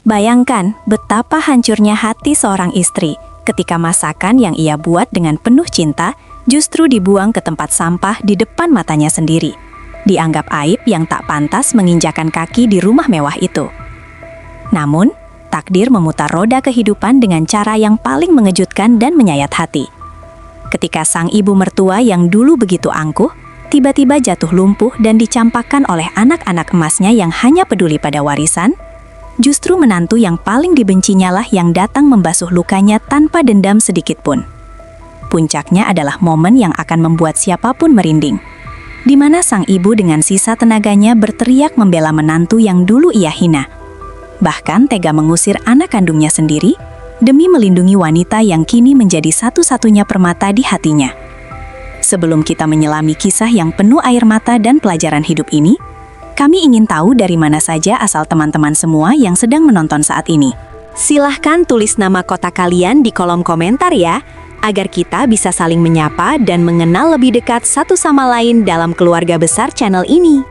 Bayangkan betapa hancurnya hati seorang istri ketika masakan yang ia buat dengan penuh cinta justru dibuang ke tempat sampah di depan matanya sendiri. Dianggap aib yang tak pantas menginjakan kaki di rumah mewah itu. Namun, takdir memutar roda kehidupan dengan cara yang paling mengejutkan dan menyayat hati. Ketika sang ibu mertua yang dulu begitu angkuh, tiba-tiba jatuh lumpuh dan dicampakkan oleh anak-anak emasnya yang hanya peduli pada warisan, justru menantu yang paling dibencinya lah yang datang membasuh lukanya tanpa dendam sedikit pun. Puncaknya adalah momen yang akan membuat siapapun merinding, di mana sang ibu dengan sisa tenaganya berteriak membela menantu yang dulu ia hina. Bahkan tega mengusir anak kandungnya sendiri demi melindungi wanita yang kini menjadi satu-satunya permata di hatinya. Sebelum kita menyelami kisah yang penuh air mata dan pelajaran hidup ini, kami ingin tahu dari mana saja asal teman-teman semua yang sedang menonton saat ini. Silahkan tulis nama kota kalian di kolom komentar ya, agar kita bisa saling menyapa dan mengenal lebih dekat satu sama lain dalam keluarga besar channel ini.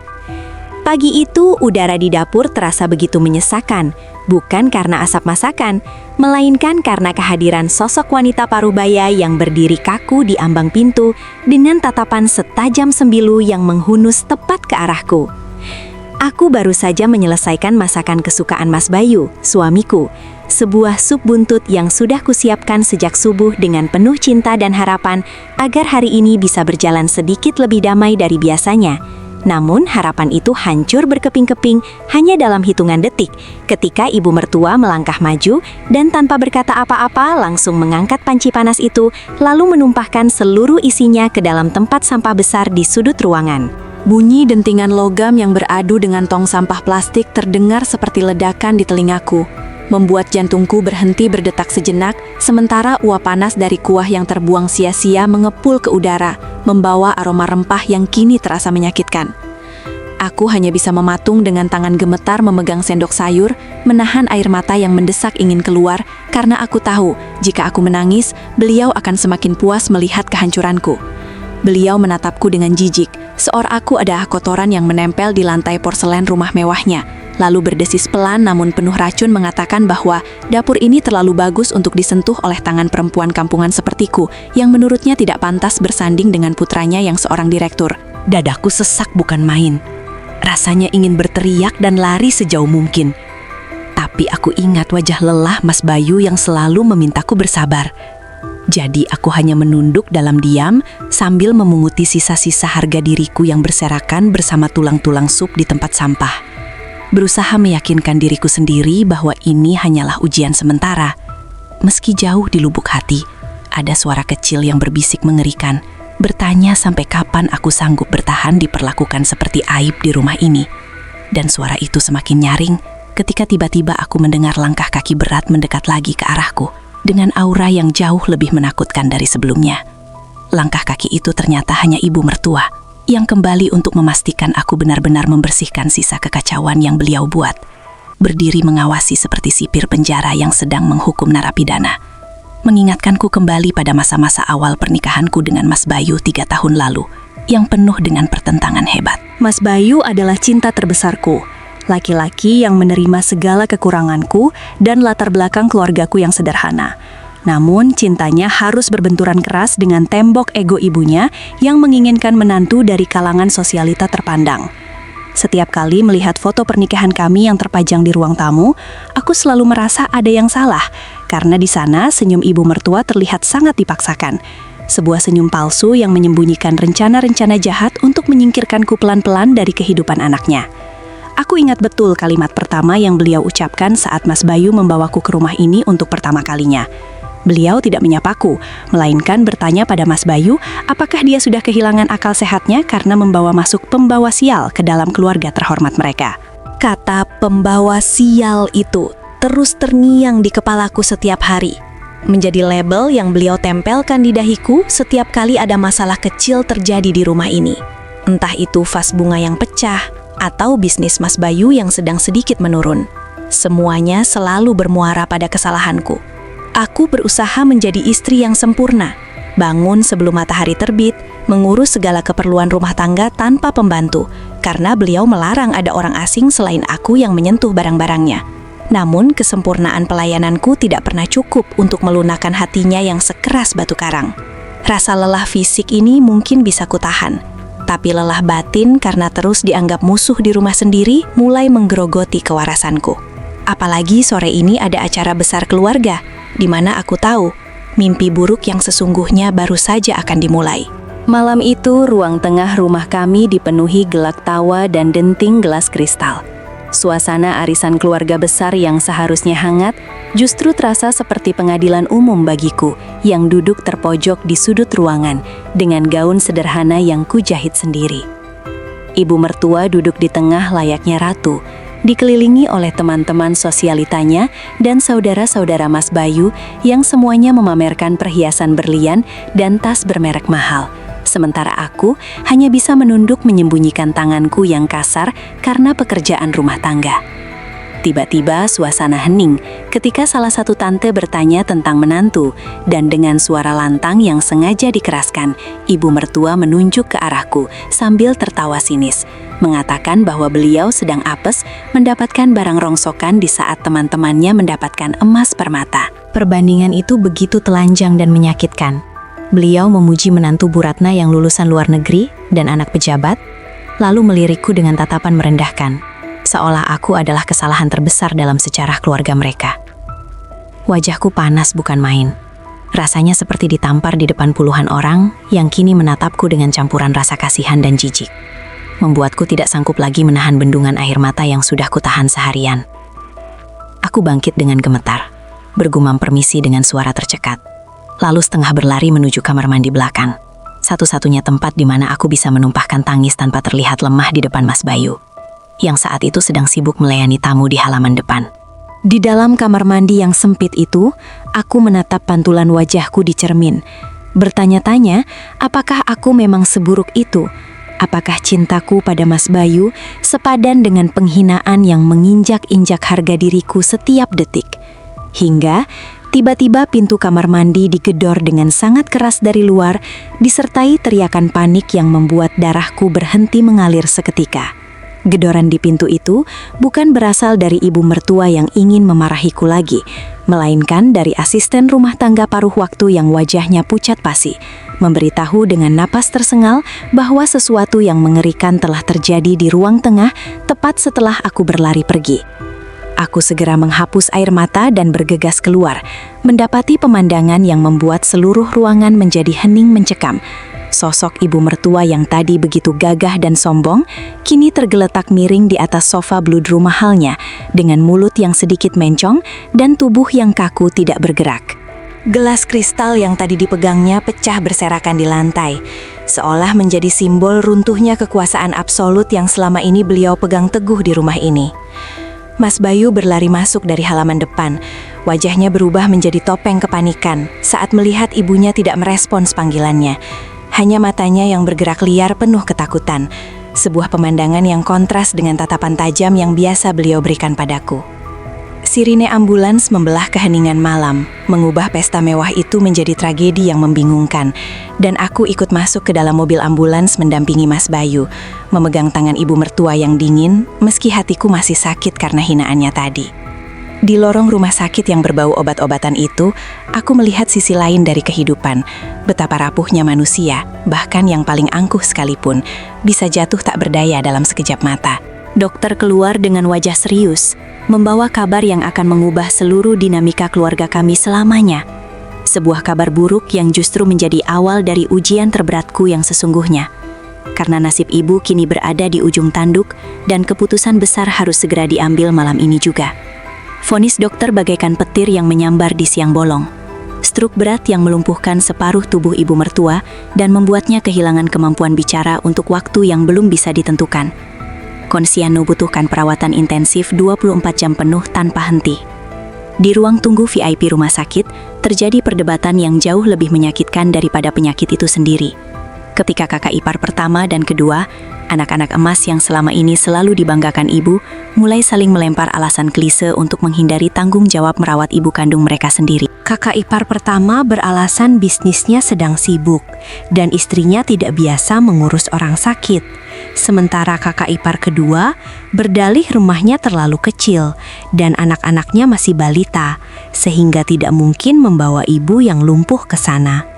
Pagi itu, udara di dapur terasa begitu menyesakan, bukan karena asap masakan, melainkan karena kehadiran sosok wanita parubaya yang berdiri kaku di ambang pintu dengan tatapan setajam sembilu yang menghunus tepat ke arahku. Aku baru saja menyelesaikan masakan kesukaan Mas Bayu, suamiku. Sebuah sup buntut yang sudah kusiapkan sejak subuh dengan penuh cinta dan harapan agar hari ini bisa berjalan sedikit lebih damai dari biasanya. Namun harapan itu hancur berkeping-keping hanya dalam hitungan detik ketika ibu mertua melangkah maju dan tanpa berkata apa-apa langsung mengangkat panci panas itu lalu menumpahkan seluruh isinya ke dalam tempat sampah besar di sudut ruangan. Bunyi dentingan logam yang beradu dengan tong sampah plastik terdengar seperti ledakan di telingaku, membuat jantungku berhenti berdetak sejenak, sementara uap panas dari kuah yang terbuang sia-sia mengepul ke udara, membawa aroma rempah yang kini terasa menyakitkan. Aku hanya bisa mematung dengan tangan gemetar memegang sendok sayur, menahan air mata yang mendesak ingin keluar, karena aku tahu, jika aku menangis, beliau akan semakin puas melihat kehancuranku. Beliau menatapku dengan jijik, seolah aku adalah kotoran yang menempel di lantai porselen rumah mewahnya, lalu berdesis pelan namun penuh racun mengatakan bahwa dapur ini terlalu bagus untuk disentuh oleh tangan perempuan kampungan sepertiku, yang menurutnya tidak pantas bersanding dengan putranya yang seorang direktur. Dadaku sesak bukan main. Rasanya ingin berteriak dan lari sejauh mungkin. Tapi aku ingat wajah lelah Mas Bayu yang selalu memintaku bersabar. Jadi aku hanya menunduk dalam diam sambil memunguti sisa-sisa harga diriku yang berserakan bersama tulang-tulang sup di tempat sampah. Berusaha meyakinkan diriku sendiri bahwa ini hanyalah ujian sementara. Meski jauh di lubuk hati, ada suara kecil yang berbisik mengerikan, bertanya sampai kapan aku sanggup bertahan diperlakukan seperti aib di rumah ini. Dan suara itu semakin nyaring ketika tiba-tiba aku mendengar langkah kaki berat mendekat lagi ke arahku, dengan aura yang jauh lebih menakutkan dari sebelumnya. Langkah kaki itu ternyata hanya ibu mertua, yang kembali untuk memastikan aku benar-benar membersihkan sisa kekacauan yang beliau buat. Berdiri mengawasi seperti sipir penjara yang sedang menghukum narapidana. Mengingatkanku kembali pada masa-masa awal pernikahanku dengan Mas Bayu 3 tahun lalu, yang penuh dengan pertentangan hebat. Mas Bayu adalah cinta terbesarku. Laki-laki yang menerima segala kekuranganku dan latar belakang keluargaku yang sederhana. Namun, cintanya harus berbenturan keras dengan tembok ego ibunya yang menginginkan menantu dari kalangan sosialita terpandang. Setiap kali melihat foto pernikahan kami yang terpajang di ruang tamu, aku selalu merasa ada yang salah, karena di sana senyum ibu mertua terlihat sangat dipaksakan. Sebuah senyum palsu yang menyembunyikan rencana-rencana jahat untuk menyingkirkanku pelan-pelan dari kehidupan anaknya. Aku ingat betul kalimat pertama yang beliau ucapkan saat Mas Bayu membawaku ke rumah ini untuk pertama kalinya. Beliau tidak menyapaku, melainkan bertanya pada Mas Bayu apakah dia sudah kehilangan akal sehatnya karena membawa masuk pembawa sial ke dalam keluarga terhormat mereka. Kata pembawa sial itu terus terngiang di kepalaku setiap hari, menjadi label yang beliau tempelkan di dahiku setiap kali ada masalah kecil terjadi di rumah ini. Entah itu vas bunga yang pecah, atau bisnis Mas Bayu yang sedang sedikit menurun. Semuanya selalu bermuara pada kesalahanku. Aku berusaha menjadi istri yang sempurna, bangun sebelum matahari terbit, mengurus segala keperluan rumah tangga tanpa pembantu, karena beliau melarang ada orang asing selain aku yang menyentuh barang-barangnya. Namun, kesempurnaan pelayananku tidak pernah cukup untuk melunakkan hatinya yang sekeras batu karang. Rasa lelah fisik ini mungkin bisa kutahan, tapi lelah batin karena terus dianggap musuh di rumah sendiri mulai menggerogoti kewarasanku. Apalagi sore ini ada acara besar keluarga, di mana aku tahu mimpi buruk yang sesungguhnya baru saja akan dimulai. Malam itu, ruang tengah rumah kami dipenuhi gelak tawa dan denting gelas kristal. Suasana arisan keluarga besar yang seharusnya hangat justru terasa seperti pengadilan umum bagiku yang duduk terpojok di sudut ruangan dengan gaun sederhana yang kujahit sendiri. Ibu mertua duduk di tengah layaknya ratu, dikelilingi oleh teman-teman sosialitanya dan saudara-saudara Mas Bayu yang semuanya memamerkan perhiasan berlian dan tas bermerek mahal. Sementara aku hanya bisa menunduk menyembunyikan tanganku yang kasar karena pekerjaan rumah tangga. Tiba-tiba suasana hening ketika salah satu tante bertanya tentang menantu, dan dengan suara lantang yang sengaja dikeraskan, ibu mertua menunjuk ke arahku sambil tertawa sinis, mengatakan bahwa beliau sedang apes mendapatkan barang rongsokan di saat teman-temannya mendapatkan emas permata. Perbandingan itu begitu telanjang dan menyakitkan. Beliau memuji menantu Bu Ratna yang lulusan luar negeri dan anak pejabat, lalu melirikku dengan tatapan merendahkan, seolah aku adalah kesalahan terbesar dalam sejarah keluarga mereka. Wajahku panas bukan main. Rasanya seperti ditampar di depan puluhan orang yang kini menatapku dengan campuran rasa kasihan dan jijik. Membuatku tidak sanggup lagi menahan bendungan air mata yang sudah kutahan seharian. Aku bangkit dengan gemetar, bergumam permisi dengan suara tercekat. Lalu setengah berlari menuju kamar mandi belakang. Satu-satunya tempat di mana aku bisa menumpahkan tangis tanpa terlihat lemah di depan Mas Bayu, yang saat itu sedang sibuk melayani tamu di halaman depan. Di dalam kamar mandi yang sempit itu, aku menatap pantulan wajahku di cermin. Bertanya-tanya, apakah aku memang seburuk itu? Apakah cintaku pada Mas Bayu sepadan dengan penghinaan yang menginjak-injak harga diriku setiap detik? Hingga tiba-tiba pintu kamar mandi digedor dengan sangat keras dari luar, disertai teriakan panik yang membuat darahku berhenti mengalir seketika. Gedoran di pintu itu bukan berasal dari ibu mertua yang ingin memarahiku lagi, melainkan dari asisten rumah tangga paruh waktu yang wajahnya pucat pasi, memberitahu dengan napas tersengal bahwa sesuatu yang mengerikan telah terjadi di ruang tengah tepat setelah aku berlari pergi. Aku segera menghapus air mata dan bergegas keluar, mendapati pemandangan yang membuat seluruh ruangan menjadi hening mencekam. Sosok ibu mertua yang tadi begitu gagah dan sombong, kini tergeletak miring di atas sofa bludru mahalnya, dengan mulut yang sedikit mencong dan tubuh yang kaku tidak bergerak. Gelas kristal yang tadi dipegangnya pecah berserakan di lantai, seolah menjadi simbol runtuhnya kekuasaan absolut yang selama ini beliau pegang teguh di rumah ini. Mas Bayu berlari masuk dari halaman depan. Wajahnya berubah menjadi topeng kepanikan saat melihat ibunya tidak merespons panggilannya. Hanya matanya yang bergerak liar penuh ketakutan. Sebuah pemandangan yang kontras dengan tatapan tajam yang biasa beliau berikan padaku. Sirine ambulans membelah keheningan malam, mengubah pesta mewah itu menjadi tragedi yang membingungkan, dan aku ikut masuk ke dalam mobil ambulans mendampingi Mas Bayu, memegang tangan ibu mertua yang dingin, meski hatiku masih sakit karena hinaannya tadi. Di lorong rumah sakit yang berbau obat-obatan itu, aku melihat sisi lain dari kehidupan, betapa rapuhnya manusia, bahkan yang paling angkuh sekalipun, bisa jatuh tak berdaya dalam sekejap mata. Dokter keluar dengan wajah serius, membawa kabar yang akan mengubah seluruh dinamika keluarga kami selamanya. Sebuah kabar buruk yang justru menjadi awal dari ujian terberatku yang sesungguhnya. Karena nasib ibu kini berada di ujung tanduk dan keputusan besar harus segera diambil malam ini juga. Vonis dokter bagaikan petir yang menyambar di siang bolong. Stroke berat yang melumpuhkan separuh tubuh ibu mertua dan membuatnya kehilangan kemampuan bicara untuk waktu yang belum bisa ditentukan. Konsiano butuhkan perawatan intensif 24 jam penuh tanpa henti. Di ruang tunggu VIP rumah sakit, terjadi perdebatan yang jauh lebih menyakitkan daripada penyakit itu sendiri. Ketika kakak ipar pertama dan kedua, anak-anak emas yang selama ini selalu dibanggakan ibu, mulai saling melempar alasan klise untuk menghindari tanggung jawab merawat ibu kandung mereka sendiri. Kakak ipar pertama beralasan bisnisnya sedang sibuk, dan istrinya tidak biasa mengurus orang sakit. Sementara kakak ipar kedua berdalih rumahnya terlalu kecil dan anak-anaknya masih balita, sehingga tidak mungkin membawa ibu yang lumpuh ke sana.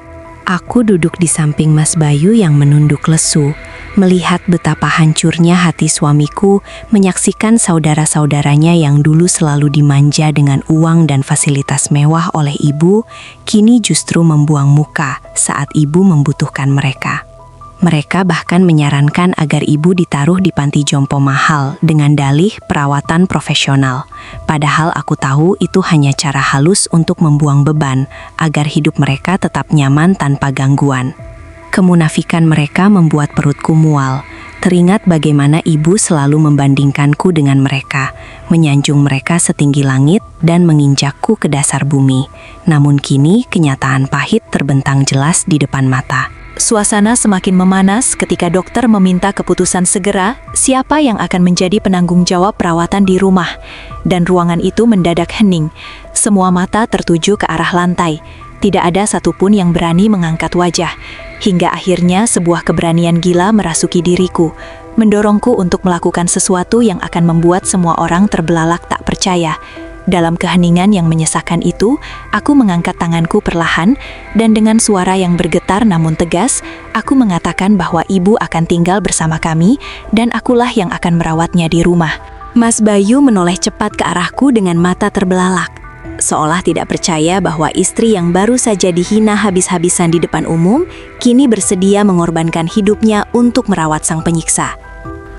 Aku duduk di samping Mas Bayu yang menunduk lesu, melihat betapa hancurnya hati suamiku menyaksikan saudara-saudaranya yang dulu selalu dimanja dengan uang dan fasilitas mewah oleh ibu, kini justru membuang muka saat ibu membutuhkan mereka. Mereka bahkan menyarankan agar ibu ditaruh di panti jompo mahal dengan dalih perawatan profesional. Padahal aku tahu itu hanya cara halus untuk membuang beban, agar hidup mereka tetap nyaman tanpa gangguan. Kemunafikan mereka membuat perutku mual. Teringat bagaimana ibu selalu membandingkanku dengan mereka, menyanjung mereka setinggi langit dan menginjakku ke dasar bumi. Namun kini kenyataan pahit terbentang jelas di depan mata. Suasana semakin memanas ketika dokter meminta keputusan segera siapa yang akan menjadi penanggung jawab perawatan di rumah. Dan ruangan itu mendadak hening. Semua mata tertuju ke arah lantai. Tidak ada satupun yang berani mengangkat wajah. Hingga akhirnya sebuah keberanian gila merasuki diriku, mendorongku untuk melakukan sesuatu yang akan membuat semua orang terbelalak tak percaya. Dalam keheningan yang menyesakan itu, aku mengangkat tanganku perlahan, dan dengan suara yang bergetar namun tegas, aku mengatakan bahwa ibu akan tinggal bersama kami, dan akulah yang akan merawatnya di rumah. Mas Bayu menoleh cepat ke arahku dengan mata terbelalak, seolah tidak percaya bahwa istri yang baru saja dihina habis-habisan di depan umum, kini bersedia mengorbankan hidupnya untuk merawat sang penyiksa.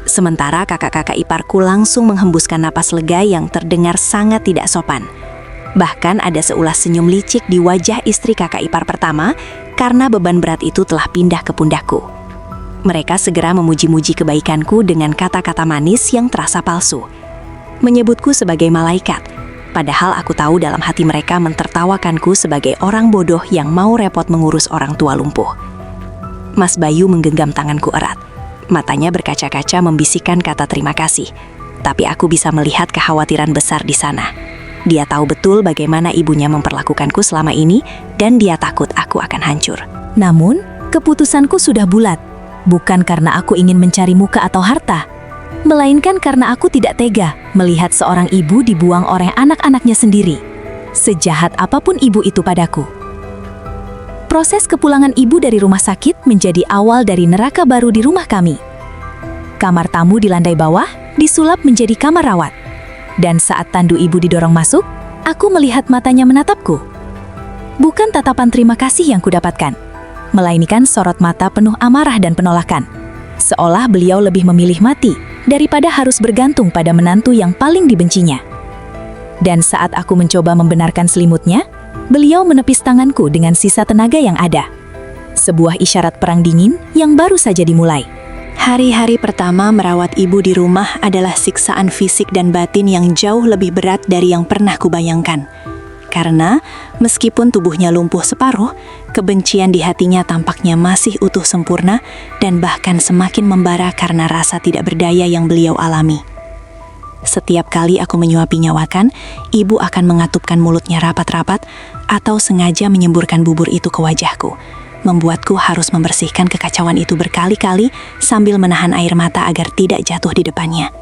Sementara kakak-kakak iparku langsung menghembuskan napas lega yang terdengar sangat tidak sopan. Bahkan ada seulas senyum licik di wajah istri kakak ipar pertama karena beban berat itu telah pindah ke pundakku. Mereka segera memuji-muji kebaikanku dengan kata-kata manis yang terasa palsu. Menyebutku sebagai malaikat, padahal aku tahu dalam hati mereka mentertawakanku sebagai orang bodoh yang mau repot mengurus orang tua lumpuh. Mas Bayu menggenggam tanganku erat. Matanya berkaca-kaca membisikkan kata terima kasih. Tapi aku bisa melihat kekhawatiran besar di sana. Dia tahu betul bagaimana ibunya memperlakukanku selama ini dan dia takut aku akan hancur. Namun, keputusanku sudah bulat. Bukan karena aku ingin mencari muka atau harta, melainkan karena aku tidak tega melihat seorang ibu dibuang oleh anak-anaknya sendiri. Sejahat apapun ibu itu padaku. Proses kepulangan ibu dari rumah sakit menjadi awal dari neraka baru di rumah kami. Kamar tamu di lantai bawah disulap menjadi kamar rawat. Dan saat tandu ibu didorong masuk, aku melihat matanya menatapku. Bukan tatapan terima kasih yang kudapatkan, melainkan sorot mata penuh amarah dan penolakan. Seolah beliau lebih memilih mati daripada harus bergantung pada menantu yang paling dibencinya. Dan saat aku mencoba membenarkan selimutnya, beliau menepis tanganku dengan sisa tenaga yang ada. Sebuah isyarat perang dingin yang baru saja dimulai. Hari-hari pertama merawat ibu di rumah adalah siksaan fisik dan batin yang jauh lebih berat dari yang pernah kubayangkan. Karena meskipun tubuhnya lumpuh separuh, kebencian di hatinya tampaknya masih utuh sempurna dan bahkan semakin membara karena rasa tidak berdaya yang beliau alami. Setiap kali aku menyuapi nyawakan, ibu akan mengatupkan mulutnya rapat-rapat atau sengaja menyemburkan bubur itu ke wajahku, membuatku harus membersihkan kekacauan itu berkali-kali sambil menahan air mata agar tidak jatuh di depannya.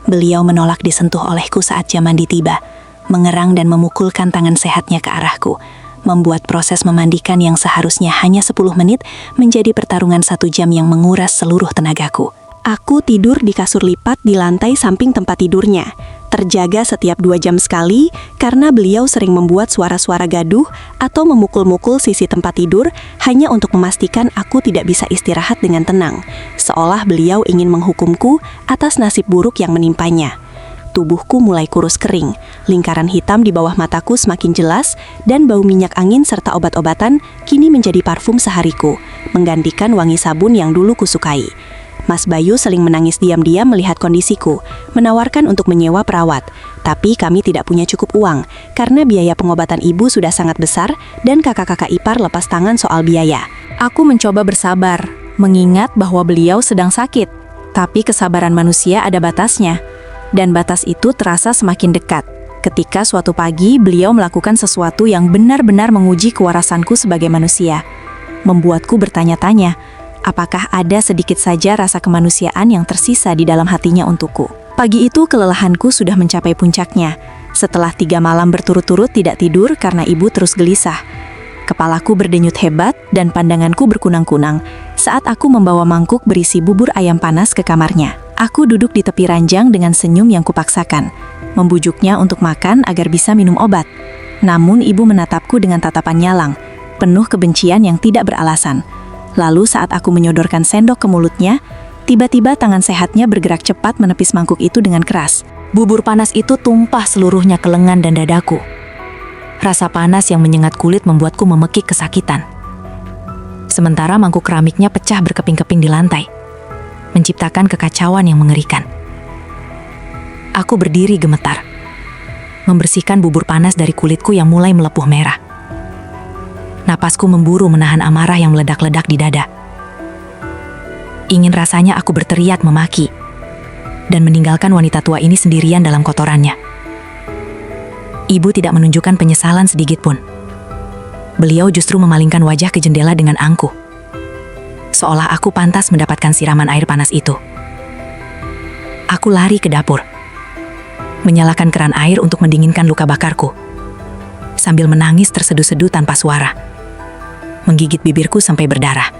Beliau menolak disentuh olehku saat Jamandi tiba, mengerang dan memukulkan tangan sehatnya ke arahku, membuat proses memandikan yang seharusnya hanya 10 menit menjadi pertarungan 1 jam yang menguras seluruh tenagaku. Aku tidur di kasur lipat di lantai samping tempat tidurnya, terjaga setiap 2 jam sekali karena beliau sering membuat suara-suara gaduh atau memukul-mukul sisi tempat tidur hanya untuk memastikan aku tidak bisa istirahat dengan tenang, seolah beliau ingin menghukumku atas nasib buruk yang menimpanya. Tubuhku mulai kurus kering, lingkaran hitam di bawah mataku semakin jelas, dan bau minyak angin serta obat-obatan kini menjadi parfum sehariku, menggantikan wangi sabun yang dulu kusukai. Mas Bayu sering menangis diam-diam melihat kondisiku, menawarkan untuk menyewa perawat. Tapi kami tidak punya cukup uang, karena biaya pengobatan ibu sudah sangat besar dan kakak-kakak ipar lepas tangan soal biaya. Aku mencoba bersabar, mengingat bahwa beliau sedang sakit. Tapi kesabaran manusia ada batasnya. Dan batas itu terasa semakin dekat. Ketika suatu pagi beliau melakukan sesuatu yang benar-benar menguji kewarasanku sebagai manusia. Membuatku bertanya-tanya, Apakah ada sedikit saja rasa kemanusiaan yang tersisa di dalam hatinya untukku? Pagi itu kelelahanku sudah mencapai puncaknya. Setelah 3 malam berturut-turut tidak tidur karena ibu terus gelisah. Kepalaku berdenyut hebat dan pandanganku berkunang-kunang saat aku membawa mangkuk berisi bubur ayam panas ke kamarnya. Aku duduk di tepi ranjang dengan senyum yang kupaksakan, membujuknya untuk makan agar bisa minum obat. Namun ibu menatapku dengan tatapan nyalang, penuh kebencian yang tidak beralasan. Lalu saat aku menyodorkan sendok ke mulutnya, tiba-tiba tangan sehatnya bergerak cepat menepis mangkuk itu dengan keras. Bubur panas itu tumpah seluruhnya ke lengan dan dadaku. Rasa panas yang menyengat kulit membuatku memekik kesakitan. Sementara mangkuk keramiknya pecah berkeping-keping di lantai, menciptakan kekacauan yang mengerikan. Aku berdiri gemetar, membersihkan bubur panas dari kulitku yang mulai melepuh merah. Napasku memburu menahan amarah yang meledak-ledak di dada. Ingin rasanya aku berteriak memaki dan meninggalkan wanita tua ini sendirian dalam kotorannya. Ibu tidak menunjukkan penyesalan sedikit pun. Beliau justru memalingkan wajah ke jendela dengan angkuh, seolah aku pantas mendapatkan siraman air panas itu. Aku lari ke dapur, menyalakan keran air untuk mendinginkan luka bakarku, sambil menangis terseduh-seduh tanpa suara, menggigit bibirku sampai berdarah.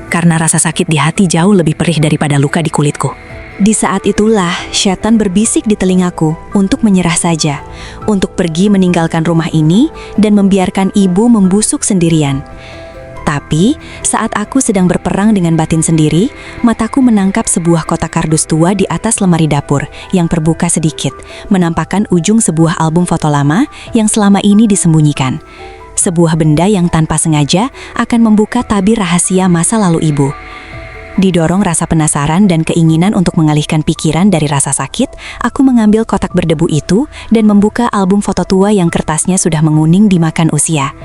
Karena rasa sakit di hati jauh lebih perih daripada luka di kulitku. Di saat itulah setan berbisik di telingaku untuk menyerah saja, untuk pergi meninggalkan rumah ini dan membiarkan ibu membusuk sendirian. Tapi saat aku sedang berperang dengan batin sendiri, mataku menangkap sebuah kotak kardus tua di atas lemari dapur yang terbuka sedikit, menampakkan ujung sebuah album foto lama yang selama ini disembunyikan. Sebuah benda yang tanpa sengaja akan membuka tabir rahasia masa lalu ibu. Didorong rasa penasaran dan keinginan untuk mengalihkan pikiran dari rasa sakit, aku mengambil kotak berdebu itu dan membuka album foto tua yang kertasnya sudah menguning dimakan usia.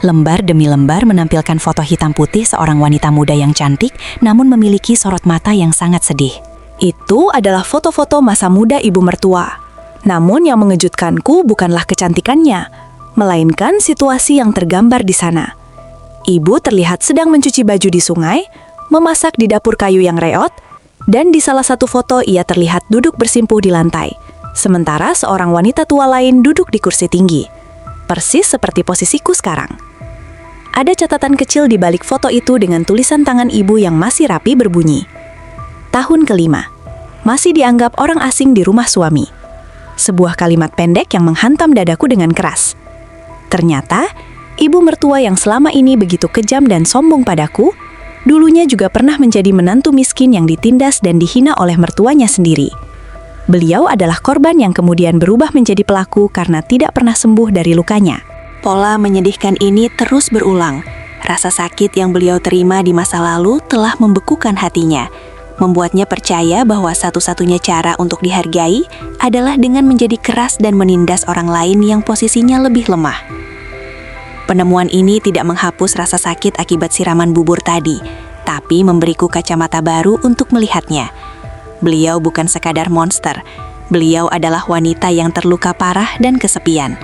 Lembar demi lembar menampilkan foto hitam putih seorang wanita muda yang cantik, namun memiliki sorot mata yang sangat sedih. Itu adalah foto-foto masa muda ibu mertua. Namun yang mengejutkanku bukanlah kecantikannya, melainkan situasi yang tergambar di sana. Ibu terlihat sedang mencuci baju di sungai, memasak di dapur kayu yang reot, dan di salah satu foto ia terlihat duduk bersimpuh di lantai, sementara seorang wanita tua lain duduk di kursi tinggi, persis seperti posisiku sekarang. Ada catatan kecil di balik foto itu dengan tulisan tangan ibu yang masih rapi berbunyi, "Tahun kelima, masih dianggap orang asing di rumah suami." Sebuah kalimat pendek yang menghantam dadaku dengan keras. Ternyata, ibu mertua yang selama ini begitu kejam dan sombong padaku, dulunya juga pernah menjadi menantu miskin yang ditindas dan dihina oleh mertuanya sendiri. Beliau adalah korban yang kemudian berubah menjadi pelaku karena tidak pernah sembuh dari lukanya. Pola menyedihkan ini terus berulang. Rasa sakit yang beliau terima di masa lalu telah membekukan hatinya, membuatnya percaya bahwa satu-satunya cara untuk dihargai adalah dengan menjadi keras dan menindas orang lain yang posisinya lebih lemah. Penemuan ini tidak menghapus rasa sakit akibat siraman bubur tadi, tapi memberiku kacamata baru untuk melihatnya. Beliau bukan sekadar monster, beliau adalah wanita yang terluka parah dan kesepian.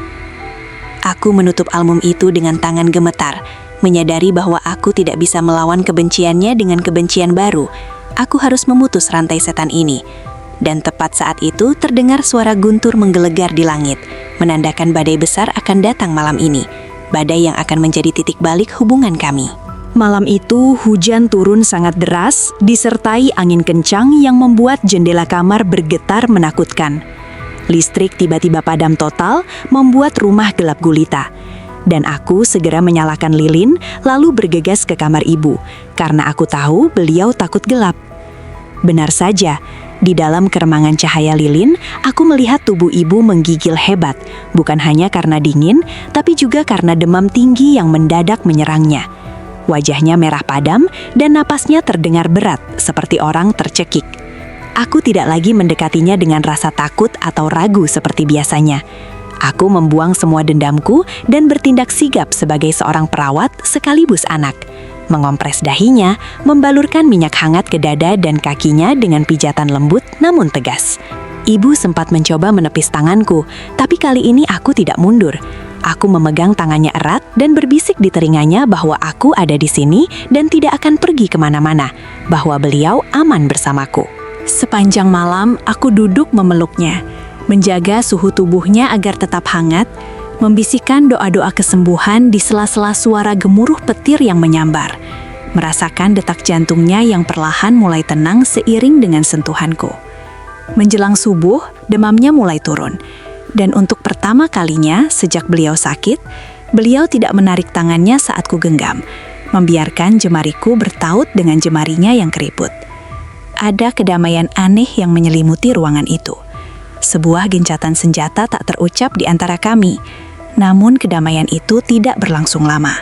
Aku menutup album itu dengan tangan gemetar, menyadari bahwa aku tidak bisa melawan kebenciannya dengan kebencian baru. Aku harus memutus rantai setan ini. Dan tepat saat itu terdengar suara guntur menggelegar di langit, menandakan badai besar akan datang malam ini. Badai yang akan menjadi titik balik hubungan kami. Malam itu hujan turun sangat deras, disertai angin kencang yang membuat jendela kamar bergetar menakutkan. Listrik tiba-tiba padam total, membuat rumah gelap gulita. Dan aku segera menyalakan lilin, lalu bergegas ke kamar ibu, karena aku tahu beliau takut gelap. Benar saja, di dalam keremangan cahaya lilin, aku melihat tubuh ibu menggigil hebat, bukan hanya karena dingin, tapi juga karena demam tinggi yang mendadak menyerangnya. Wajahnya merah padam dan napasnya terdengar berat, seperti orang tercekik. Aku tidak lagi mendekatinya dengan rasa takut atau ragu seperti biasanya. Aku membuang semua dendamku dan bertindak sigap sebagai seorang perawat sekaligus anak. Mengompres dahinya, membalurkan minyak hangat ke dada dan kakinya dengan pijatan lembut namun tegas. Ibu sempat mencoba menepis tanganku, tapi kali ini aku tidak mundur. Aku memegang tangannya erat dan berbisik di telinganya bahwa aku ada di sini dan tidak akan pergi kemana-mana, bahwa beliau aman bersamaku. Sepanjang malam, aku duduk memeluknya, menjaga suhu tubuhnya agar tetap hangat, membisikkan doa-doa kesembuhan di sela-sela suara gemuruh petir yang menyambar, merasakan detak jantungnya yang perlahan mulai tenang seiring dengan sentuhanku. Menjelang subuh, demamnya mulai turun. Dan untuk pertama kalinya sejak beliau sakit, beliau tidak menarik tangannya saat ku genggam, membiarkan jemariku bertaut dengan jemarinya yang keriput. Ada kedamaian aneh yang menyelimuti ruangan itu. Sebuah gencatan senjata tak terucap di antara kami. Namun kedamaian itu tidak berlangsung lama,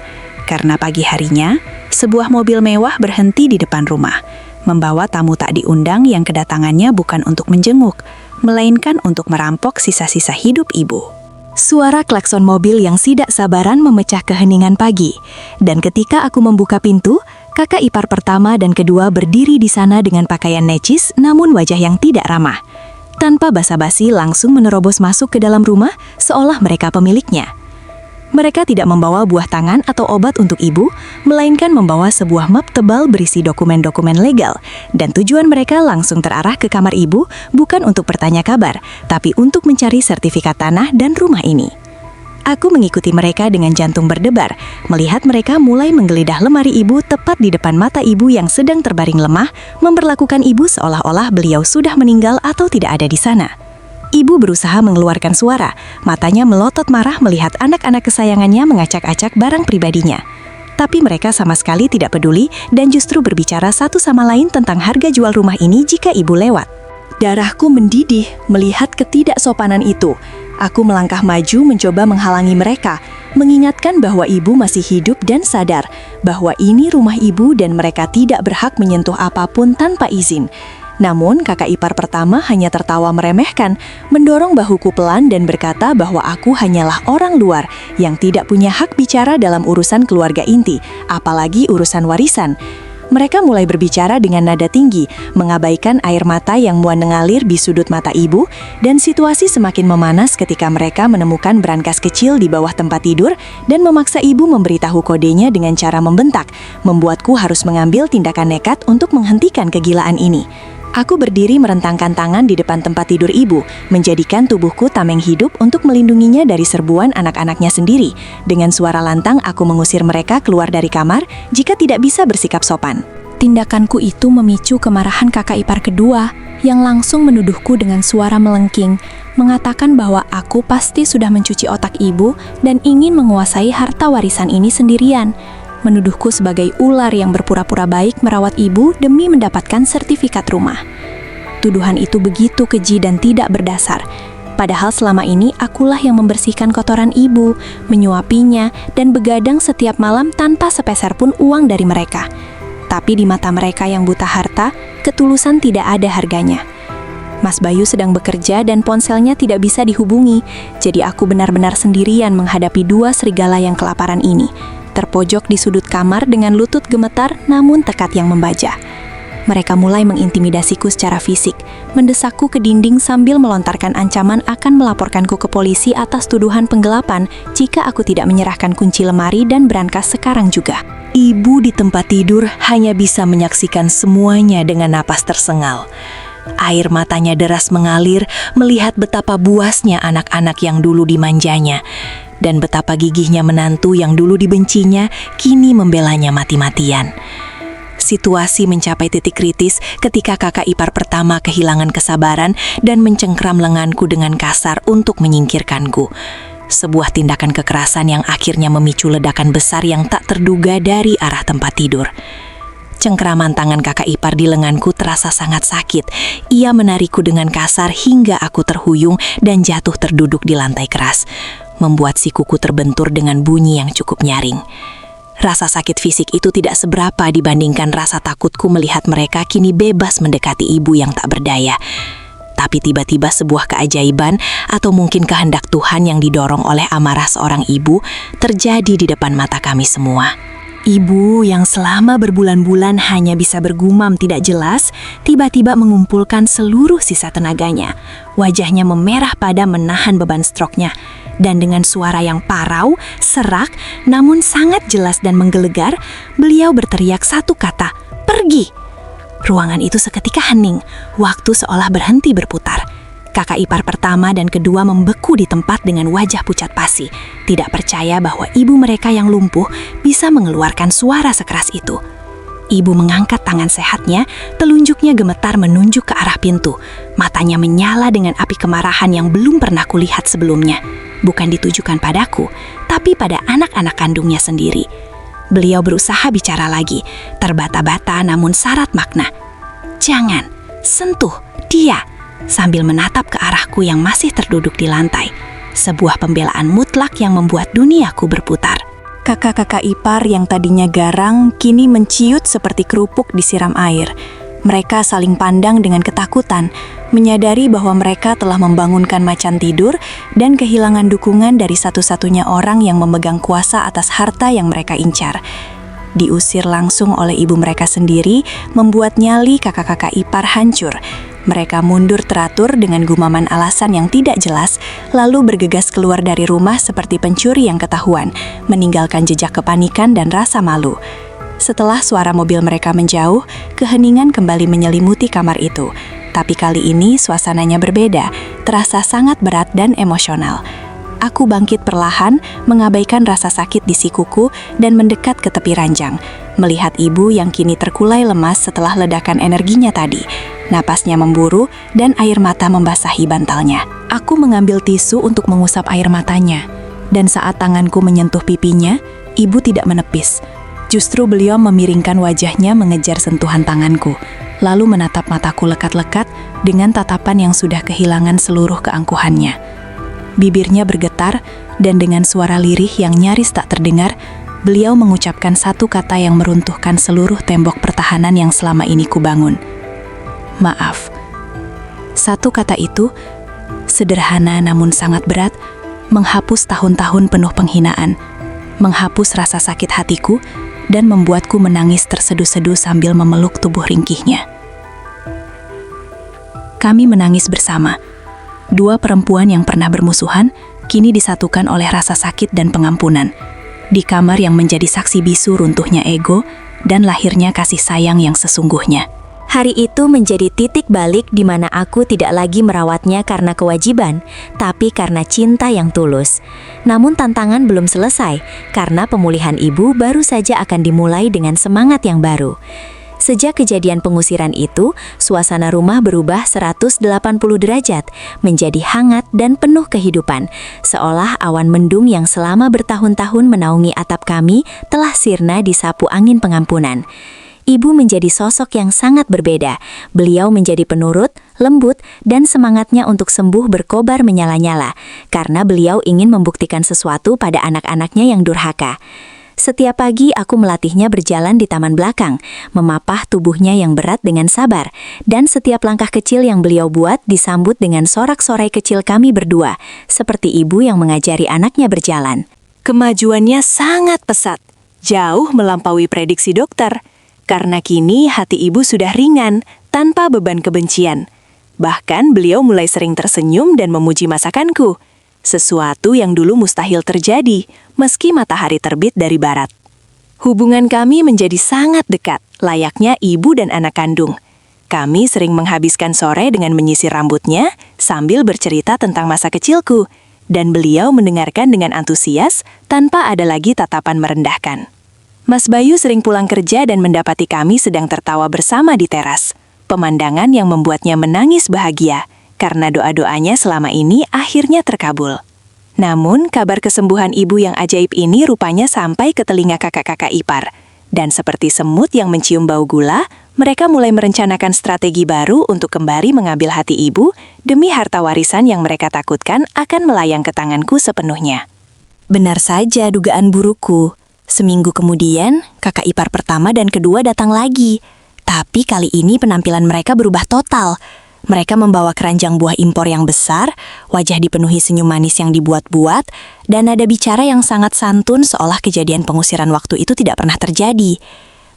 karena pagi harinya, sebuah mobil mewah berhenti di depan rumah, membawa tamu tak diundang yang kedatangannya bukan untuk menjenguk, melainkan untuk merampok sisa-sisa hidup ibu. Suara klakson mobil yang tidak sabaran memecah keheningan pagi, dan ketika aku membuka pintu, kakak ipar pertama dan kedua berdiri di sana dengan pakaian necis namun wajah yang tidak ramah. Tanpa basa-basi langsung menerobos masuk ke dalam rumah seolah mereka pemiliknya. Mereka tidak membawa buah tangan atau obat untuk ibu, melainkan membawa sebuah map tebal berisi dokumen-dokumen legal, dan tujuan mereka langsung terarah ke kamar ibu bukan untuk bertanya kabar, tapi untuk mencari sertifikat tanah dan rumah ini. Aku mengikuti mereka dengan jantung berdebar, melihat mereka mulai menggeledah lemari ibu tepat di depan mata ibu yang sedang terbaring lemah, memperlakukan ibu seolah-olah beliau sudah meninggal atau tidak ada di sana. Ibu berusaha mengeluarkan suara, matanya melotot marah melihat anak-anak kesayangannya mengacak-acak barang pribadinya. Tapi mereka sama sekali tidak peduli dan justru berbicara satu sama lain tentang harga jual rumah ini jika ibu lewat. Darahku mendidih melihat ketidaksopanan itu. Aku melangkah maju mencoba menghalangi mereka, mengingatkan bahwa ibu masih hidup dan sadar bahwa ini rumah ibu dan mereka tidak berhak menyentuh apapun tanpa izin. Namun kakak ipar pertama hanya tertawa meremehkan, mendorong bahuku pelan dan berkata bahwa aku hanyalah orang luar yang tidak punya hak bicara dalam urusan keluarga inti, apalagi urusan warisan. Mereka mulai berbicara dengan nada tinggi, mengabaikan air mata yang mengalir di sudut mata ibu, dan situasi semakin memanas ketika mereka menemukan brankas kecil di bawah tempat tidur dan memaksa ibu memberitahu kodenya dengan cara membentak, membuatku harus mengambil tindakan nekat untuk menghentikan kegilaan ini. Aku berdiri merentangkan tangan di depan tempat tidur ibu, menjadikan tubuhku tameng hidup untuk melindunginya dari serbuan anak-anaknya sendiri. Dengan suara lantang aku mengusir mereka keluar dari kamar jika tidak bisa bersikap sopan. Tindakanku itu memicu kemarahan kakak ipar kedua, yang langsung menuduhku dengan suara melengking, mengatakan bahwa aku pasti sudah mencuci otak ibu dan ingin menguasai harta warisan ini sendirian. Menuduhku sebagai ular yang berpura-pura baik merawat ibu demi mendapatkan sertifikat rumah. Tuduhan itu begitu keji dan tidak berdasar. Padahal selama ini akulah yang membersihkan kotoran ibu, menyuapinya, dan begadang setiap malam tanpa sepeser pun uang dari mereka. Tapi di mata mereka yang buta harta, ketulusan tidak ada harganya. Mas Bayu sedang bekerja dan ponselnya tidak bisa dihubungi, jadi aku benar-benar sendirian menghadapi dua serigala yang kelaparan ini. Terpojok di sudut kamar dengan lutut gemetar namun tekad yang membaja. Mereka mulai mengintimidasiku secara fisik, mendesakku ke dinding sambil melontarkan ancaman akan melaporkanku ke polisi atas tuduhan penggelapan jika aku tidak menyerahkan kunci lemari dan brankas sekarang juga. Ibu di tempat tidur hanya bisa menyaksikan semuanya dengan napas tersengal. Air matanya deras mengalir melihat betapa buasnya anak-anak yang dulu dimanjanya. Dan betapa gigihnya menantu yang dulu dibencinya, kini membelanya mati-matian. Situasi mencapai titik kritis ketika kakak ipar pertama kehilangan kesabaran dan mencengkram lenganku dengan kasar untuk menyingkirkanku. Sebuah tindakan kekerasan yang akhirnya memicu ledakan besar yang tak terduga dari arah tempat tidur. Cengkraman tangan kakak ipar di lenganku terasa sangat sakit. Ia menarikku dengan kasar hingga aku terhuyung dan jatuh terduduk di lantai keras, membuat sikuku terbentur dengan bunyi yang cukup nyaring. Rasa sakit fisik itu tidak seberapa dibandingkan rasa takutku melihat mereka kini bebas mendekati ibu yang tak berdaya. Tapi tiba-tiba sebuah keajaiban atau mungkin kehendak Tuhan yang didorong oleh amarah seorang ibu terjadi di depan mata kami semua. Ibu yang selama berbulan-bulan hanya bisa bergumam tidak jelas, tiba-tiba mengumpulkan seluruh sisa tenaganya. Wajahnya memerah pada menahan beban stroknya. Dan dengan suara yang parau, serak, namun sangat jelas dan menggelegar, beliau berteriak satu kata, "Pergi!" Ruangan itu seketika hening, waktu seolah berhenti berputar. Kakak ipar pertama dan kedua membeku di tempat dengan wajah pucat pasi, tidak percaya bahwa ibu mereka yang lumpuh bisa mengeluarkan suara sekeras itu. Ibu mengangkat tangan sehatnya, telunjuknya gemetar menunjuk ke arah pintu. Matanya menyala dengan api kemarahan yang belum pernah kulihat sebelumnya. Bukan ditujukan padaku, tapi pada anak-anak kandungnya sendiri. Beliau berusaha bicara lagi, terbata-bata namun syarat makna. "Jangan sentuh dia," sambil menatap ke arahku yang masih terduduk di lantai. Sebuah pembelaan mutlak yang membuat duniaku berputar. Kakak-kakak ipar yang tadinya garang kini menciut seperti kerupuk disiram air. Mereka saling pandang dengan ketakutan, menyadari bahwa mereka telah membangunkan macan tidur dan kehilangan dukungan dari satu-satunya orang yang memegang kuasa atas harta yang mereka incar. Diusir langsung oleh ibu mereka sendiri, membuat nyali kakak-kakak ipar hancur. Mereka mundur teratur dengan gumaman alasan yang tidak jelas, lalu bergegas keluar dari rumah seperti pencuri yang ketahuan, meninggalkan jejak kepanikan dan rasa malu. Setelah suara mobil mereka menjauh, keheningan kembali menyelimuti kamar itu. Tapi kali ini suasananya berbeda, terasa sangat berat dan emosional. Aku bangkit perlahan, mengabaikan rasa sakit di sikuku dan mendekat ke tepi ranjang, melihat ibu yang kini terkulai lemas setelah ledakan energinya tadi. Napasnya memburu dan air mata membasahi bantalnya. Aku mengambil tisu untuk mengusap air matanya, dan saat tanganku menyentuh pipinya, ibu tidak menepis. Justru beliau memiringkan wajahnya mengejar sentuhan tanganku, lalu menatap mataku lekat-lekat dengan tatapan yang sudah kehilangan seluruh keangkuhannya. Bibirnya bergetar, dan dengan suara lirih yang nyaris tak terdengar, beliau mengucapkan satu kata yang meruntuhkan seluruh tembok pertahanan yang selama ini kubangun. "Maaf." Satu kata itu, sederhana namun sangat berat, menghapus tahun-tahun penuh penghinaan, menghapus rasa sakit hatiku, dan membuatku menangis terseduh-seduh sambil memeluk tubuh ringkihnya. Kami menangis bersama. Dua perempuan yang pernah bermusuhan, kini disatukan oleh rasa sakit dan pengampunan. Di kamar yang menjadi saksi bisu runtuhnya ego dan lahirnya kasih sayang yang sesungguhnya. Hari itu menjadi titik balik di mana aku tidak lagi merawatnya karena kewajiban, tapi karena cinta yang tulus. Namun tantangan belum selesai, karena pemulihan ibu baru saja akan dimulai dengan semangat yang baru. Sejak kejadian pengusiran itu, suasana rumah berubah 180 derajat, menjadi hangat dan penuh kehidupan, seolah awan mendung yang selama bertahun-tahun menaungi atap kami telah sirna disapu angin pengampunan. Ibu menjadi sosok yang sangat berbeda. Beliau menjadi penurut, lembut, dan semangatnya untuk sembuh berkobar menyala-nyala, karena beliau ingin membuktikan sesuatu pada anak-anaknya yang durhaka. Setiap pagi aku melatihnya berjalan di taman belakang, memapah tubuhnya yang berat dengan sabar, dan setiap langkah kecil yang beliau buat disambut dengan sorak-sorai kecil kami berdua, seperti ibu yang mengajari anaknya berjalan. Kemajuannya sangat pesat, jauh melampaui prediksi dokter. Karena kini hati ibu sudah ringan, tanpa beban kebencian. Bahkan beliau mulai sering tersenyum dan memuji masakanku. Sesuatu yang dulu mustahil terjadi, meski matahari terbit dari barat. Hubungan kami menjadi sangat dekat, layaknya ibu dan anak kandung. Kami sering menghabiskan sore dengan menyisir rambutnya, sambil bercerita tentang masa kecilku. Dan beliau mendengarkan dengan antusias, tanpa ada lagi tatapan merendahkan. Mas Bayu sering pulang kerja dan mendapati kami sedang tertawa bersama di teras. Pemandangan yang membuatnya menangis bahagia, karena doa-doanya selama ini akhirnya terkabul. Namun, kabar kesembuhan ibu yang ajaib ini rupanya sampai ke telinga kakak-kakak ipar. Dan seperti semut yang mencium bau gula, mereka mulai merencanakan strategi baru untuk kembali mengambil hati ibu demi harta warisan yang mereka takutkan akan melayang ke tanganku sepenuhnya. Benar saja dugaan burukku. Seminggu kemudian, kakak ipar pertama dan kedua datang lagi. Tapi kali ini penampilan mereka berubah total. Mereka membawa keranjang buah impor yang besar, wajah dipenuhi senyum manis yang dibuat-buat, dan nada bicara yang sangat santun seolah kejadian pengusiran waktu itu tidak pernah terjadi.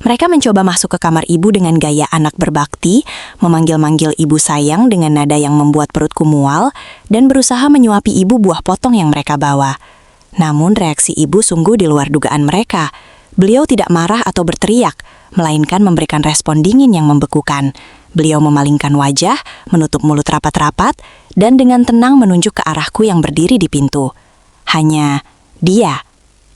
Mereka mencoba masuk ke kamar ibu dengan gaya anak berbakti, memanggil-manggil ibu sayang dengan nada yang membuat perutku mual, dan berusaha menyuapi ibu buah potong yang mereka bawa. Namun reaksi ibu sungguh di luar dugaan mereka. Beliau tidak marah atau berteriak, melainkan memberikan respon dingin yang membekukan. Beliau memalingkan wajah, menutup mulut rapat-rapat, dan dengan tenang menunjuk ke arahku yang berdiri di pintu. Hanya dia,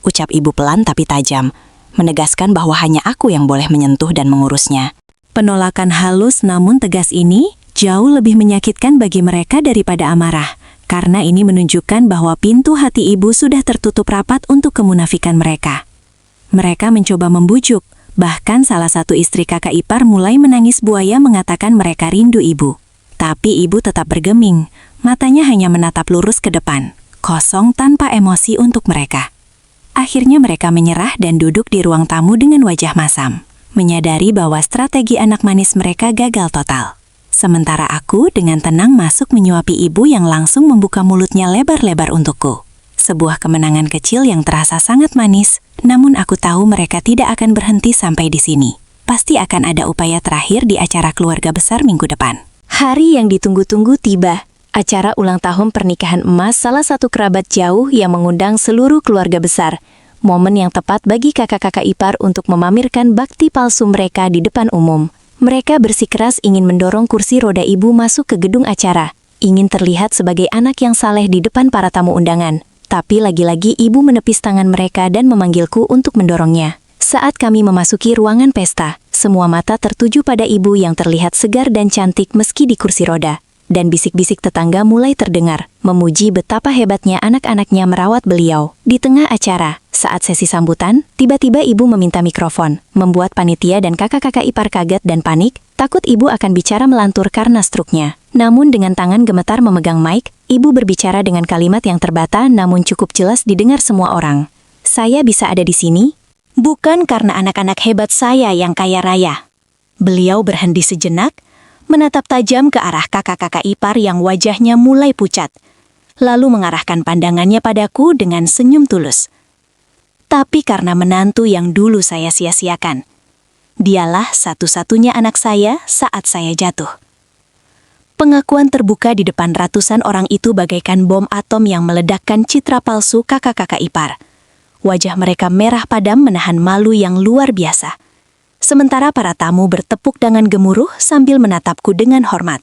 ucap ibu pelan tapi tajam, menegaskan bahwa hanya aku yang boleh menyentuh dan mengurusnya. Penolakan halus namun tegas ini jauh lebih menyakitkan bagi mereka daripada amarah, karena ini menunjukkan bahwa pintu hati ibu sudah tertutup rapat untuk kemunafikan mereka. Mereka mencoba membujuk, bahkan salah satu istri kakak ipar mulai menangis buaya mengatakan mereka rindu ibu. Tapi ibu tetap bergeming, matanya hanya menatap lurus ke depan, kosong tanpa emosi untuk mereka. Akhirnya mereka menyerah dan duduk di ruang tamu dengan wajah masam, menyadari bahwa strategi anak manis mereka gagal total. Sementara aku dengan tenang masuk menyuapi ibu yang langsung membuka mulutnya lebar-lebar untukku. Sebuah kemenangan kecil yang terasa sangat manis, namun aku tahu mereka tidak akan berhenti sampai di sini. Pasti akan ada upaya terakhir di acara keluarga besar minggu depan. Hari yang ditunggu-tunggu tiba. Acara ulang tahun pernikahan emas salah satu kerabat jauh yang mengundang seluruh keluarga besar. Momen yang tepat bagi kakak-kakak ipar untuk memamerkan bakti palsu mereka di depan umum. Mereka bersikeras ingin mendorong kursi roda ibu masuk ke gedung acara. Ingin terlihat sebagai anak yang saleh di depan para tamu undangan. Tapi lagi-lagi ibu menepis tangan mereka dan memanggilku untuk mendorongnya. Saat kami memasuki ruangan pesta, semua mata tertuju pada ibu yang terlihat segar dan cantik meski di kursi roda. Dan bisik-bisik tetangga mulai terdengar, memuji betapa hebatnya anak-anaknya merawat beliau. Di tengah acara, saat sesi sambutan, tiba-tiba ibu meminta mikrofon, membuat panitia dan kakak-kakak ipar kaget dan panik, takut ibu akan bicara melantur karena struknya. Namun dengan tangan gemetar memegang mic, ibu berbicara dengan kalimat yang terbata namun cukup jelas didengar semua orang. Saya bisa ada di sini, bukan karena anak-anak hebat saya yang kaya raya. Beliau berhenti sejenak, menatap tajam ke arah kakak-kakak ipar yang wajahnya mulai pucat, lalu mengarahkan pandangannya padaku dengan senyum tulus. Tapi karena menantu yang dulu saya sia-siakan, dialah satu-satunya anak saya saat saya jatuh. Pengakuan terbuka di depan ratusan orang itu bagaikan bom atom yang meledakkan citra palsu kakak-kakak ipar. Wajah mereka merah padam menahan malu yang luar biasa. Sementara para tamu bertepuk tangan gemuruh sambil menatapku dengan hormat.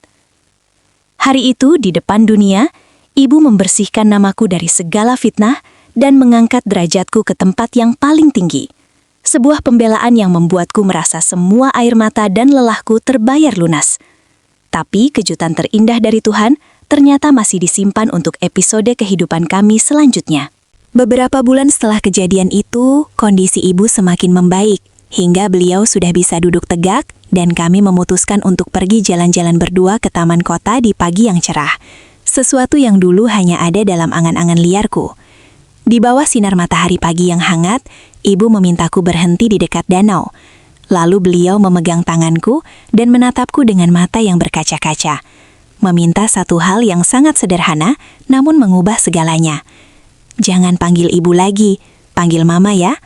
Hari itu di depan dunia, ibu membersihkan namaku dari segala fitnah dan mengangkat derajatku ke tempat yang paling tinggi. Sebuah pembelaan yang membuatku merasa semua air mata dan lelahku terbayar lunas. Tapi kejutan terindah dari Tuhan ternyata masih disimpan untuk episode kehidupan kami selanjutnya. Beberapa bulan setelah kejadian itu, kondisi ibu semakin membaik. Hingga beliau sudah bisa duduk tegak dan kami memutuskan untuk pergi jalan-jalan berdua ke taman kota di pagi yang cerah. Sesuatu yang dulu hanya ada dalam angan-angan liarku. Di bawah sinar matahari pagi yang hangat, ibu memintaku berhenti di dekat danau. Lalu beliau memegang tanganku dan menatapku dengan mata yang berkaca-kaca. Meminta satu hal yang sangat sederhana namun mengubah segalanya. Jangan panggil ibu lagi, panggil mama ya.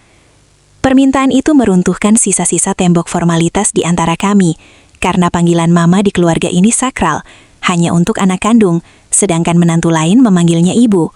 Permintaan itu meruntuhkan sisa-sisa tembok formalitas di antara kami, karena panggilan mama di keluarga ini sakral, hanya untuk anak kandung, sedangkan menantu lain memanggilnya ibu.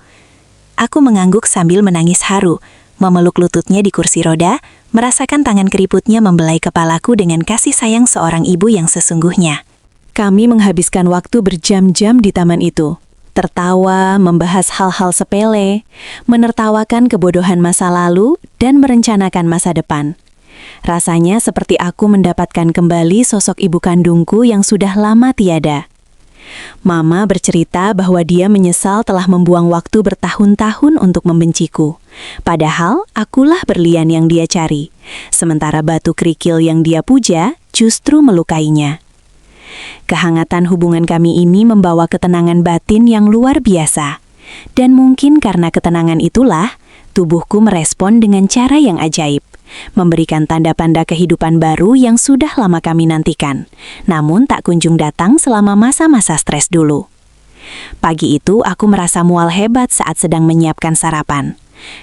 Aku mengangguk sambil menangis haru, memeluk lututnya di kursi roda, merasakan tangan keriputnya membelai kepalaku dengan kasih sayang seorang ibu yang sesungguhnya. Kami menghabiskan waktu berjam-jam di taman itu. Tertawa, membahas hal-hal sepele, menertawakan kebodohan masa lalu, dan merencanakan masa depan. Rasanya seperti aku mendapatkan kembali sosok ibu kandungku yang sudah lama tiada. Mama bercerita bahwa dia menyesal telah membuang waktu bertahun-tahun untuk membenciku. Padahal akulah berlian yang dia cari, sementara batu kerikil yang dia puja justru melukainya. Kehangatan hubungan kami ini membawa ketenangan batin yang luar biasa. Dan mungkin karena ketenangan itulah, tubuhku merespon dengan cara yang ajaib, memberikan tanda-tanda kehidupan baru yang sudah lama kami nantikan, namun tak kunjung datang selama masa-masa stres dulu. Pagi itu aku merasa mual hebat saat sedang menyiapkan sarapan.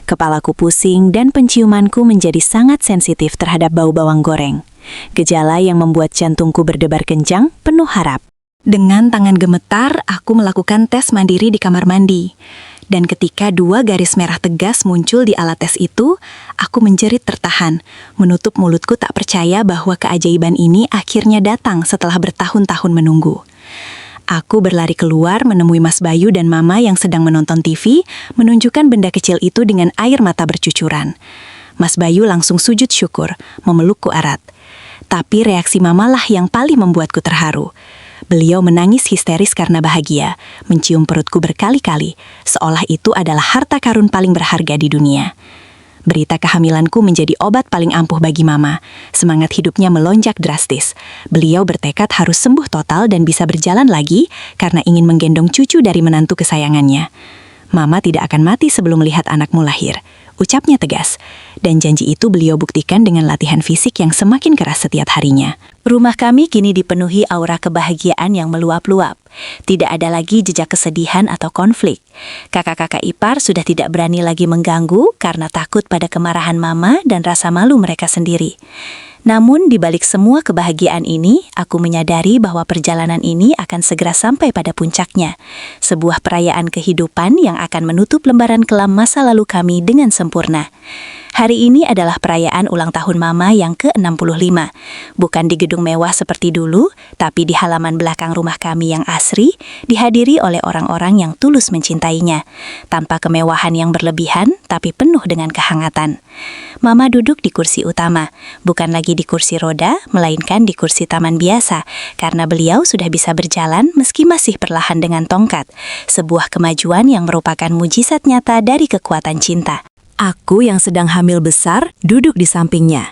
Kepalaku pusing dan penciumanku menjadi sangat sensitif terhadap bau bawang goreng. Gejala yang membuat jantungku berdebar kencang, penuh harap. Dengan tangan gemetar, aku melakukan tes mandiri di kamar mandi. Dan ketika 2 garis merah tegas muncul di alat tes itu, aku menjerit tertahan, menutup mulutku tak percaya bahwa keajaiban ini akhirnya datang setelah bertahun-tahun menunggu. Aku berlari keluar menemui Mas Bayu dan Mama yang sedang menonton TV, menunjukkan benda kecil itu dengan air mata bercucuran. Mas Bayu langsung sujud syukur, memelukku erat. Tapi reaksi Mama lah yang paling membuatku terharu. Beliau menangis histeris karena bahagia, mencium perutku berkali-kali, seolah itu adalah harta karun paling berharga di dunia. Berita kehamilanku menjadi obat paling ampuh bagi Mama. Semangat hidupnya melonjak drastis. Beliau bertekad harus sembuh total dan bisa berjalan lagi karena ingin menggendong cucu dari menantu kesayangannya. Mama tidak akan mati sebelum melihat anakmu lahir, ucapnya tegas. Dan janji itu beliau buktikan dengan latihan fisik yang semakin keras setiap harinya. Rumah kami kini dipenuhi aura kebahagiaan yang meluap-luap. Tidak ada lagi jejak kesedihan atau konflik. Kakak-kakak ipar sudah tidak berani lagi mengganggu karena takut pada kemarahan Mama dan rasa malu mereka sendiri. Namun di balik semua kebahagiaan ini, aku menyadari bahwa perjalanan ini akan segera sampai pada puncaknya. Sebuah perayaan kehidupan yang akan menutup lembaran kelam masa lalu kami dengan sempurna. Hari ini adalah perayaan ulang tahun Mama yang ke-65. Bukan di gedung mewah seperti dulu, tapi di halaman belakang rumah kami yang asri, dihadiri oleh orang-orang yang tulus mencintainya. Tanpa kemewahan yang berlebihan, tapi penuh dengan kehangatan. Mama duduk di kursi utama, bukan lagi di kursi roda, melainkan di kursi taman biasa, karena beliau sudah bisa berjalan meski masih perlahan dengan tongkat. Sebuah kemajuan yang merupakan mujizat nyata dari kekuatan cinta. Aku yang sedang hamil besar duduk di sampingnya,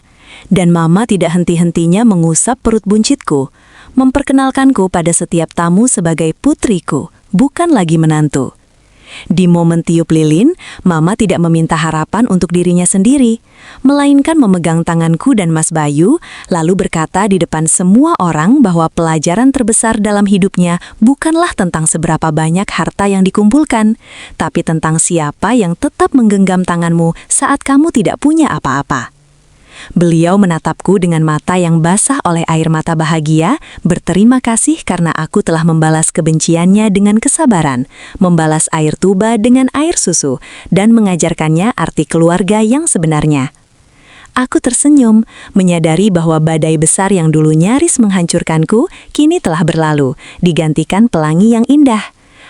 dan Mama tidak henti-hentinya mengusap perut buncitku, memperkenalkanku pada setiap tamu sebagai putriku, bukan lagi menantu. Di momen tiup lilin, Mama tidak meminta harapan untuk dirinya sendiri, melainkan memegang tanganku dan Mas Bayu, lalu berkata di depan semua orang bahwa pelajaran terbesar dalam hidupnya bukanlah tentang seberapa banyak harta yang dikumpulkan, tapi tentang siapa yang tetap menggenggam tanganmu saat kamu tidak punya apa-apa. Beliau menatapku dengan mata yang basah oleh air mata bahagia, berterima kasih karena aku telah membalas kebenciannya dengan kesabaran, membalas air tuba dengan air susu, dan mengajarkannya arti keluarga yang sebenarnya. Aku tersenyum, menyadari bahwa badai besar yang dulu nyaris menghancurkanku, kini telah berlalu, digantikan pelangi yang indah.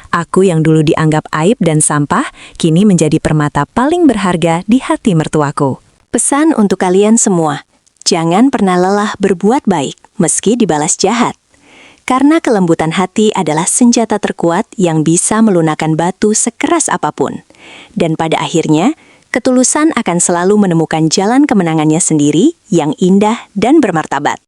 Aku yang dulu dianggap aib dan sampah, kini menjadi permata paling berharga di hati mertuaku. Pesan untuk kalian semua, jangan pernah lelah berbuat baik meski dibalas jahat. Karena kelembutan hati adalah senjata terkuat yang bisa melunakkan batu sekeras apapun. Dan pada akhirnya, ketulusan akan selalu menemukan jalan kemenangannya sendiri yang indah dan bermartabat.